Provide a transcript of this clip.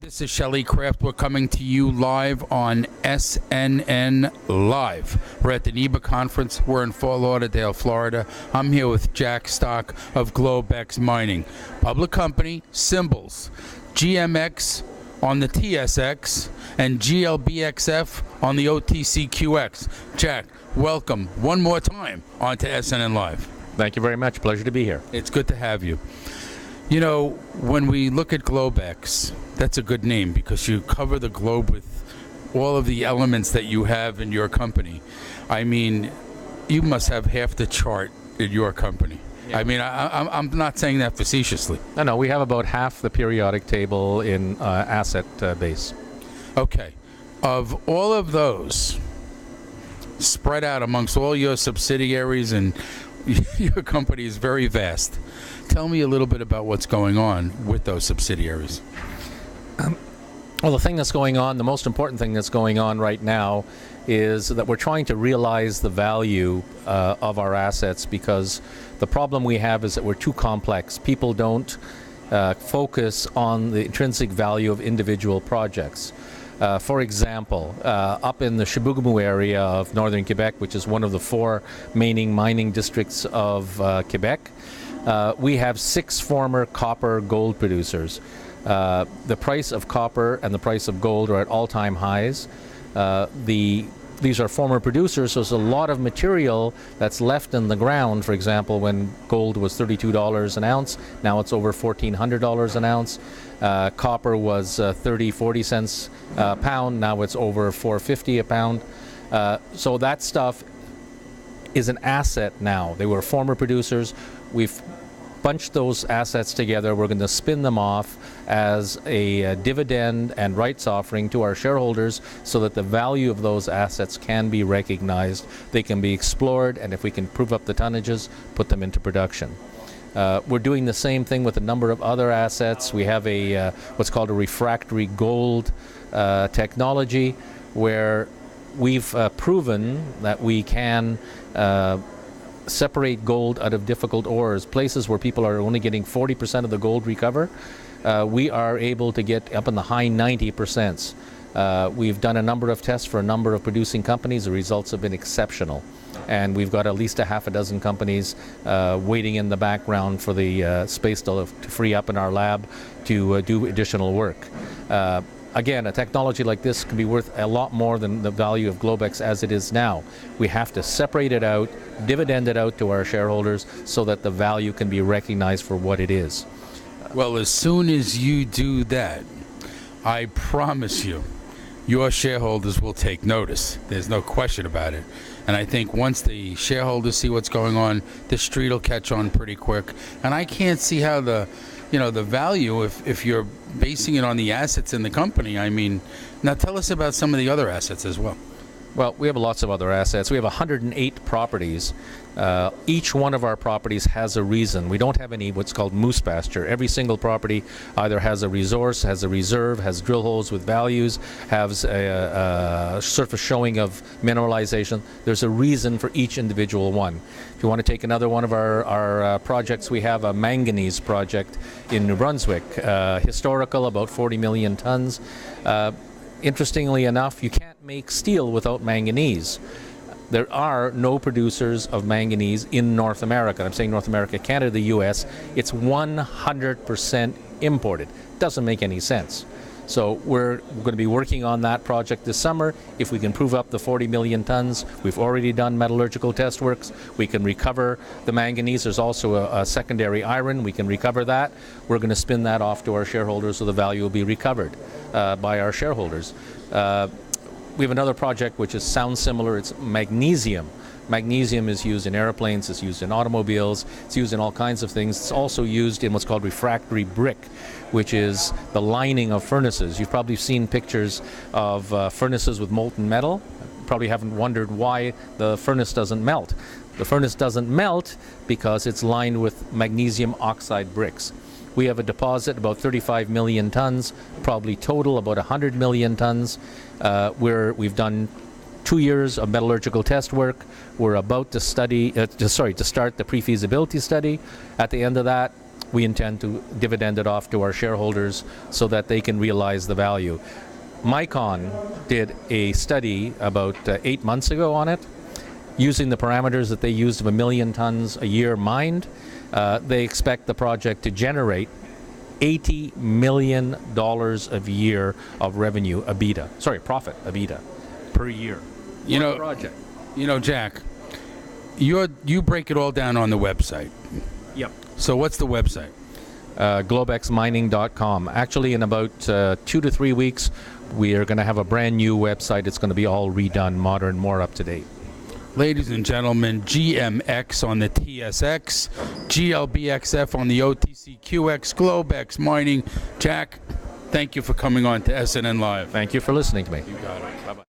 This is Shelley Kraft. We're coming to you live on SNNLive. We're at the NIBA conference. We're in Fort Lauderdale, Florida. I'm here with Jack Stoch of Globex Mining. Public company, symbols, GMX on the TSX and GLBXF on the OTCQX. Jack, welcome one more time onto SNNLive. Thank you very much. Pleasure to be here. It's good to have you. You know, when we look at Globex, that's a good name because you cover the globe with all of the elements that you have in your company. I mean, you must have half the chart in your company. Yeah. I mean, I'm not saying that facetiously. No, we have about half the periodic table in asset base. Okay. Of all of those spread out amongst all your subsidiaries, and your company is very vast. Tell me a little bit about what's going on with those subsidiaries. Well, the thing that's going on, the most important thing that's going on right now is that we're trying to realize the value of our assets, because the problem we have is that we're too complex. People don't focus on the intrinsic value of individual projects. For example, up in the Chibougamau area of northern Quebec, which is one of the four main mining districts of Quebec, we have 6 former copper gold producers. The price of copper and the price of gold are at all-time highs. These are former producers, so there's a lot of material that's left in the ground. For example, when gold was $32 an ounce, now it's over $1,400 an ounce. Copper was 30-40 cents a pound, now it's over $4.50 a pound. So that stuff is an asset now. They were former producers. We've bunched those assets together. We're going to spin them off as a dividend and rights offering to our shareholders so that the value of those assets can be recognized. They can be explored, and if we can prove up the tonnages, put them into production. We're doing the same thing with a number of other assets. We have a what's called a refractory gold technology, where we've proven that we can separate gold out of difficult ores. Places where people are only getting 40% of the gold recover, we are able to get up in the high 90%. We've done a number of tests for a number of producing companies. The results have been exceptional. And we've got at least a half a dozen companies waiting in the background for the space to free up in our lab to do additional work. Again, a technology like this can be worth a lot more than the value of Globex as it is now. We have to separate it out, dividend it out to our shareholders so that the value can be recognized for what it is. Well, as soon as you do that, I promise you, your shareholders will take notice. There's no question about it. And I think once the shareholders see what's going on, the street will catch on pretty quick. And I can't see how the value, if you're basing it on the assets in the company. I mean, now tell us about some of the other assets as well. Well, we have lots of other assets. We have 108 properties. Each one of our properties has a reason. We don't have any what's called moose pasture. Every single property either has a resource, has a reserve, has drill holes with values, has a surface showing of mineralization. There's a reason for each individual one. If you want to take another one of our projects, we have a manganese project in New Brunswick. Historical, about 40 million tons. Interestingly enough, you can't make steel without manganese. There are no producers of manganese in North America. I'm saying North America, Canada, the US. It's 100% imported. Doesn't make any sense. So we're going to be working on that project this summer. If we can prove up the 40 million tons, we've already done metallurgical test works. We can recover the manganese. There's also a secondary iron. We can recover that. We're going to spin that off to our shareholders so the value will be recovered by our shareholders. We have another project which sounds similar. It's magnesium. Magnesium is used in airplanes, it's used in automobiles, it's used in all kinds of things. It's also used in what's called refractory brick, which is the lining of furnaces. You've probably seen pictures of furnaces with molten metal. You probably haven't wondered why the furnace doesn't melt. The furnace doesn't melt because it's lined with magnesium oxide bricks. We have a deposit about 35 million tons, probably total about 100 million tons, where we've done 2 years of metallurgical test work. We're about to start the pre-feasibility study. At the end of that, we intend to dividend it off to our shareholders so that they can realize the value. Micon did a study about 8 months ago on it, using the parameters that they used of 1 million tons a year mined. They expect the project to generate $80 million a year of revenue, profit, EBITDA, per year. You know, project. You know, Jack, you break it all down on the website. Yep. So what's the website? globexmining.com. Actually, in about 2 to 3 weeks, we are going to have a brand new website. It's going to be all redone, modern, more up to date. Ladies and gentlemen, GMX on the TSX, GLBXF on the OTCQX, Globex Mining. Jack, thank you for coming on to SNN Live. Thank you for listening to me. You got it. Bye-bye.